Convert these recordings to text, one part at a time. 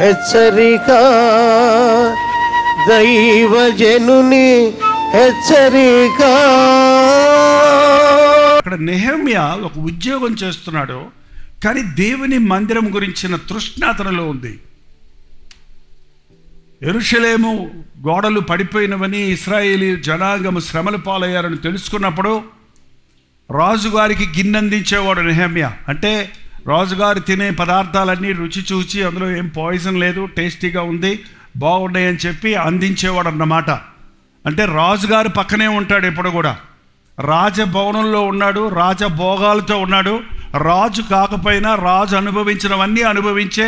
హెచ్చరిక, దైవజనుని హెచ్చరిక. అక్కడ నెహెమ్యా ఒక ఉద్యోగం చేస్తున్నాడు, కానీ దేవుని మందిరం గురించిన తృష్ణ అతనిలో ఉంది. యెరూషలేము గోడలు పడిపోయినవని, ఇశ్రాయేలీ జనాంగము శ్రమల పాలయ్యారని తెలుసుకున్నప్పుడు రాజుగారికి గిన్నెందించేవాడు నెహెమ్యా. అంటే రాజుగారు తినే పదార్థాలన్నీ రుచి చూచి అందులో ఏం పాయిజన్ లేదు, టేస్టీగా ఉంది, బాగున్నాయి అని చెప్పి అందించేవాడు అన్నమాట. అంటే రాజుగారు పక్కనే ఉంటాడు ఎప్పుడు కూడా. రాజభవనంలో ఉన్నాడు, రాజభోగాలతో ఉన్నాడు. రాజు కాకపోయినా రాజు అనుభవించినవన్నీ అనుభవించే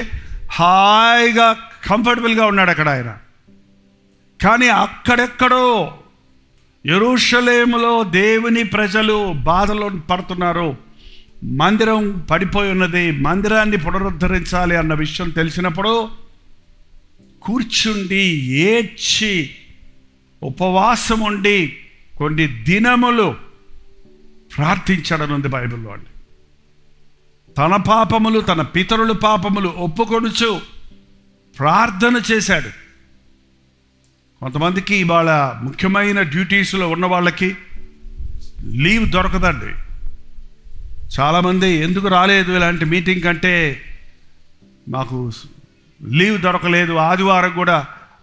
హాయిగా కంఫర్టబుల్గా ఉన్నాడు అక్కడ ఆయన. కానీ అక్కడెక్కడో యెరూషలేములో దేవుని ప్రజలు బాధలో పడుతున్నారు, మందిరం పడిపోయి ఉన్నది, మందిరాన్ని పునరుద్ధరించాలి అన్న విషయం తెలిసినప్పుడు కూర్చుండి ఏడ్చి ఉపవాసం ఉండి కొన్ని దినములు ప్రార్థించడనుంది బైబిల్లో అండి. తన పాపములు, తన పితరుల పాపములు ఒప్పుకొనుచు ప్రార్థన చేశాడు. కొంతమందికి ఇవాళ ముఖ్యమైన డ్యూటీస్లో ఉన్న వాళ్ళకి లీవ్ దొరకదండి. చాలామంది ఎందుకు రాలేదు ఇలాంటి మీటింగ్ అంటే, మాకు లీవ్ దొరకలేదు, ఆదివారం కూడా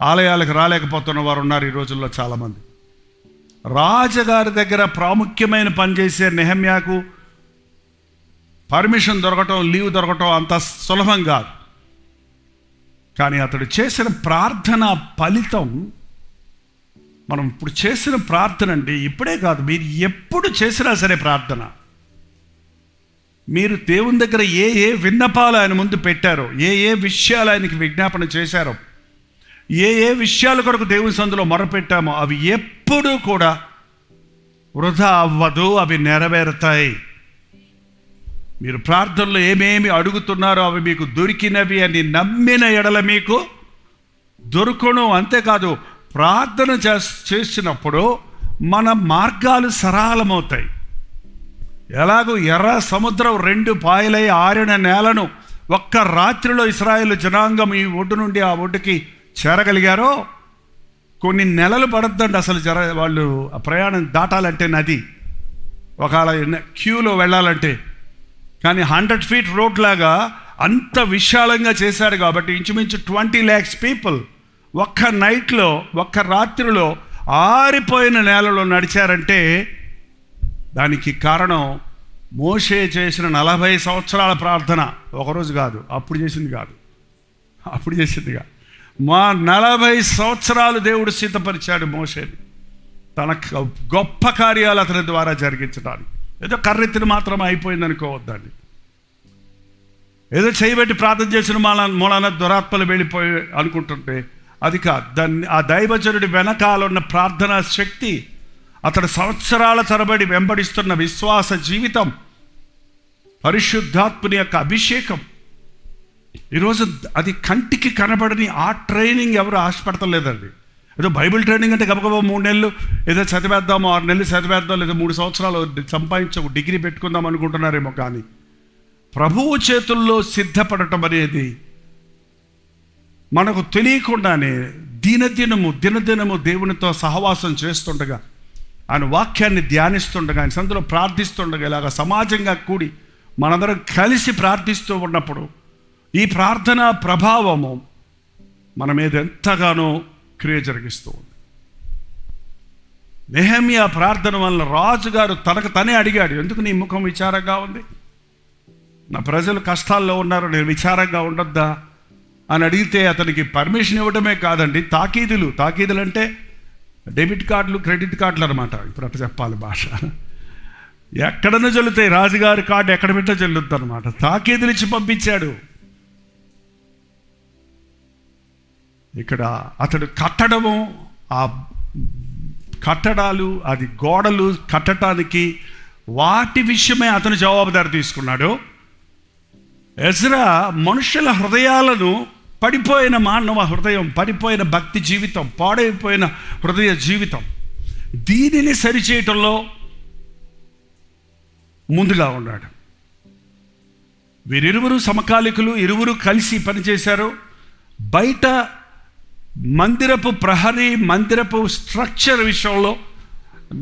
ఆలయాలకు రాలేకపోతున్న వారు ఉన్నారు ఈ రోజుల్లో చాలామంది. రాజుగారి దగ్గర ప్రాముఖ్యమైన పని చేసే నెహెమ్యాకు పర్మిషన్ దొరకటం, లీవ్ దొరకటం అంత సులభం కాదు. కానీ అతడు చేసిన ప్రార్థన ఫలితం, మనం ఇప్పుడు చేసిన ప్రార్థన అండి, ఇప్పుడే కాదు, మీరు ఎప్పుడు చేసినా సరే ప్రార్థన, మీరు దేవుని దగ్గర ఏ ఏ విన్నపాలు ఆయన ముందు పెట్టారో, ఏ ఏ విషయాలు ఆయనకి విజ్ఞాపన చేశారో, ఏ ఏ విషయాల కొరకు దేవుని సందులో మొరపెట్టామో అవి ఎప్పుడూ కూడా వృధా అవ్వదు, అవి నెరవేరుతాయి. మీరు ప్రార్థనలో ఏమేమి అడుగుతున్నారో అవి మీకు దొరికినవి అని నమ్మిన ఎడల మీకు దొరుకును. అంతేకాదు, ప్రార్థన చేసినప్పుడు మన మార్గాలు సరళమవుతాయి. ఎలాగో ఎర్ర సముద్రం 2 పాయలై ఆరిన నేలను ఒక్క రాత్రిలో ఇశ్రాయేలు జనాంగం ఈ ఒడ్డు నుండి ఆ ఒడ్డుకి చేరగలిగారో, కొన్ని నెలలు పడద్దండి అసలు వాళ్ళు ఆ ప్రయాణం దాటాలంటే, నది ఒకవేళ క్యూలో వెళ్ళాలంటే. కానీ 100 feet రోడ్ లాగా అంత విశాలంగా చేశారు కాబట్టి ఇంచుమించు 20 lakhs పీపుల్ ఒక్క నైట్లో, ఒక్క రాత్రిలో ఆరిపోయిన నేలలో నడిచారంటే దానికి కారణం మోషే చేసిన 40 సంవత్సరాల ప్రార్థన. ఒకరోజు కాదు, అప్పుడు చేసింది కాదు. మా 40 సంవత్సరాలు దేవుడు సిద్ధపరిచాడు మోషేని తన గొప్ప కార్యాలు అతని ద్వారా జరిగించడానికి. ఏదో కర్రెత్తిని మాత్రం అయిపోయింది అనుకోవద్దండి. ఏదో చేయబెట్టి ప్రార్థన చేసిన మూలాన దురాత్మలు వెళ్ళిపోయి అనుకుంటుంటే అది కాదు. ఆ దైవజనుడి వెనకాల ఉన్న ప్రార్థనా శక్తి, అతడు సంవత్సరాల తరబడి వెంబడిస్తున్న విశ్వాస జీవితం, పరిశుద్ధాత్ముని యొక్క అభిషేకం, ఈరోజు అది కంటికి కనబడని ఆ ట్రైనింగ్ ఎవరు ఆశపడతలేదండి. ఏదో బైబిల్ ట్రైనింగ్ అంటే గబగబా 3 నెలలు ఏదో చదివేద్దాము, 6 నెలలు చదివేద్దాం, లేదా 3 సంవత్సరాలు సంపాదించి ఒక డిగ్రీ పెట్టుకుందాం అనుకుంటున్నారేమో. కానీ ప్రభువు చేతుల్లో సిద్ధపడటం అనేది మనకు తెలియకుండానే దినదినము దేవునితో సహవాసం చేస్తుండగా, ఆయన వాక్యాన్ని ధ్యానిస్తుండగా, ఆయన సందులో ప్రార్థిస్తుండగా, ఇలాగ సమాజంగా కూడి మనందరం కలిసి ప్రార్థిస్తూ ఉన్నప్పుడు ఈ ప్రార్థనా ప్రభావము మన మీద ఎంతగానో క్రియ జరిగిస్తూ ఉంది. నెహెమ్యా ప్రార్థన వల్ల రాజుగారు తనకు తనే అడిగాడు, ఎందుకు నీ ముఖం విచారంగా ఉంది? నా ప్రజలు కష్టాల్లో ఉన్నారు, నేను విచారంగా ఉండొద్దా అని అడిగితే అతనికి పర్మిషన్ ఇవ్వడమే కాదండి, తాకీదులు అంటే డెబిట్ కార్డులు, క్రెడిట్ కార్డులు అనమాట. ఇప్పుడు అట్లా చెప్పాలి భాష. ఎక్కడన్నా చెల్లుతాయి, రాజుగారి కార్డు ఎక్కడ పెట్టా చెల్లుద్ది అనమాట. తాకీదులు ఇచ్చి పంపించాడు. ఇక్కడ అతడు కట్టడము, ఆ కట్టడాలు, అది గోడలు కట్టడానికి వాటి విషయమే అతను జవాబుదారి తీసుకున్నాడు. ఎజ్రా మనుషుల హృదయాలను, పడిపోయిన మానవ హృదయం, పడిపోయిన భక్తి జీవితం, పాడైపోయిన హృదయ జీవితం, దీనిని సరిచేయటంలో ముందుగా ఉన్నాడు. వీరిరువురు సమకాలికులు, ఇరువురు కలిసి పనిచేశారు. బయట మందిరపు ప్రహరీ, మందిరపు స్ట్రక్చర్ విషయంలో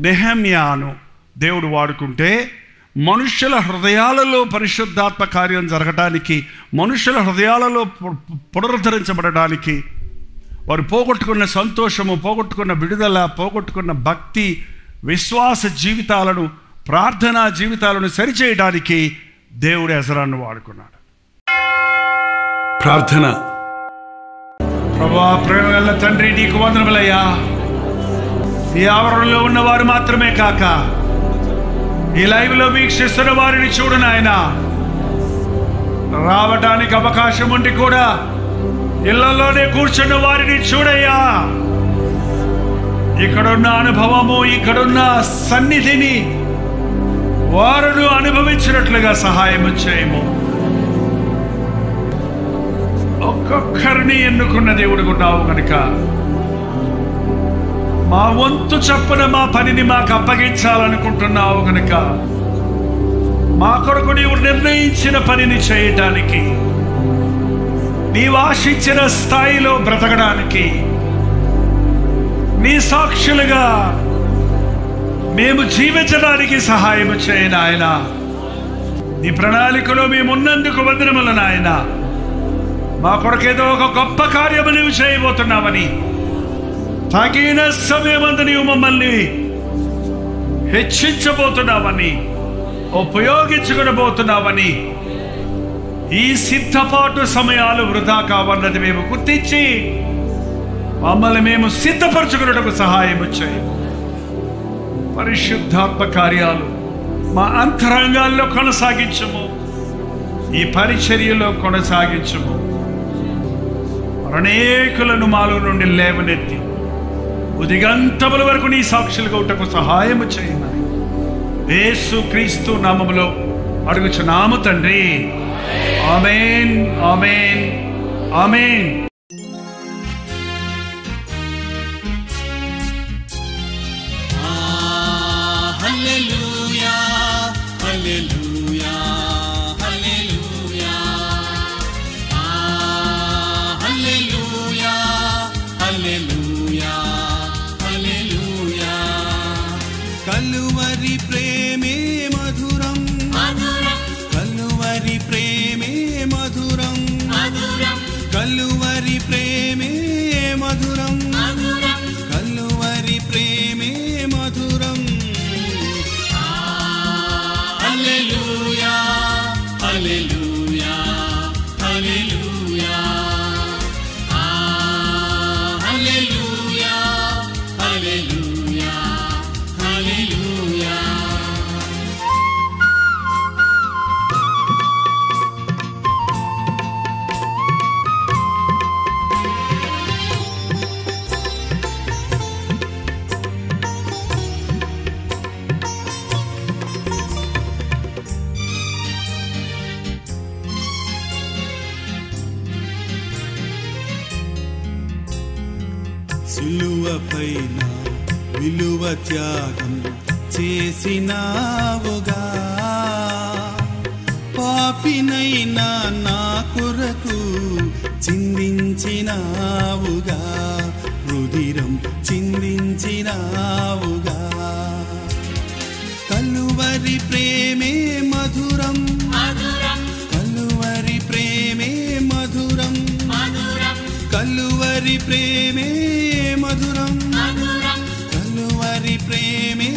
నెహెమ్యాను దేవుడు వాడుకుంటే, మనుషుల హృదయాలలో పరిశుద్ధాత్మ కార్యం జరగడానికి, మనుషుల హృదయాలలో పునరుద్ధరించబడడానికి, వారు పోగొట్టుకున్న సంతోషము, పోగొట్టుకున్న విడుదల, పోగొట్టుకున్న భక్తి, విశ్వాస జీవితాలను, ప్రార్థనా జీవితాలను సరిచేయడానికి దేవుడు ఎజ్రాను వాడుకున్నాడు. ప్రార్థన. ప్రభువా, ప్రేమగల తండ్రి, నీకు వందనములయ్యా. ఈ ఆవరణలో ఉన్నవారు మాత్రమే కాక ఈ లైవ్లో వీక్షిస్తున్న వారిని చూడు నాయనా. రావడానికి అవకాశం ఉండి కూడా ఇళ్లలోనే కూర్చున్న వారిని చూడయ్యా. ఇక్కడున్న అనుభవము, ఇక్కడున్న సన్నిధిని వారు అనుభవించినట్లుగా సహాయం చేయము. ఒక్కొక్కరిని ఎన్నుకున్న దేవుడు ఉన్నావు కనుక మా వంతు చప్పున మా పనిని మాకు అప్పగించాలనుకుంటున్నావు కనుక మా కొరకు నీవు నిర్ణయించిన పనిని చేయటానికి, నీవు ఆశించిన స్థాయిలో బ్రతకడానికి, నీ సాక్షులుగా మేము జీవించడానికి సహాయం చేయను ఆయన. నీ ప్రణాళికలో మేమున్నందుకు వందనములు నాయన. మా కొరకేదో ఒక గొప్ప కార్యము నీవు చేయబోతున్నావని, తగిన సమయమందు నీవు మమ్మల్ని హెచ్చించబోతున్నావని, ఉపయోగించుకునబోతున్నావని, ఈ సిద్ధపాటు సమయాలు వృధా కావన్నది మేము గుర్తించి మమ్మల్ని మేము సిద్ధపరచుకున్నటకు సహాయం చేయి. పరిశుద్ధాత్మ కార్యాలు మా అంతరంగాల్లో కొనసాగించము, ఈ పరిచర్యలో కొనసాగించము. అనేకులను మాలో నుండి లేవనెత్తి ఉదిగంతముల వరకు నీ సాక్షులుగా ఉంటకు సహాయము చేయమని యేసు క్రీస్తు నామములో అడుగుచున్నాము తండ్రి. ఆమేన్, ఆమేన్, ఆమేన్. హల్లెలూయా, హల్లెలూయా, హల్లెలూయా. హల్లెలూయా, హల్లెలూయా, హల్లెలూయా. కలువరి ప్రేమే మధురం, కలువరి ప్రేమే మధురం, కలువరి ప్రేమే మధురం, కలువరి ప్రేమే మధురం. హల్లెలూయా, హల్లెలూయా, హల్లెలూయా. హల్లెలూయా, హల్లెలూయా, హల్లెలూయా. సిలువపైన విలువ త్యాగం చేసినావుగా, పాపినైనా నా కొరకు చిందించినావుగా, రుధిరం చిందించినావుగా. కలువరి ప్రేమే మధురం, కలువరి ప్రేమే మధురం, కలువరి ప్రేమే మధురం, కలువరి ప్రేమే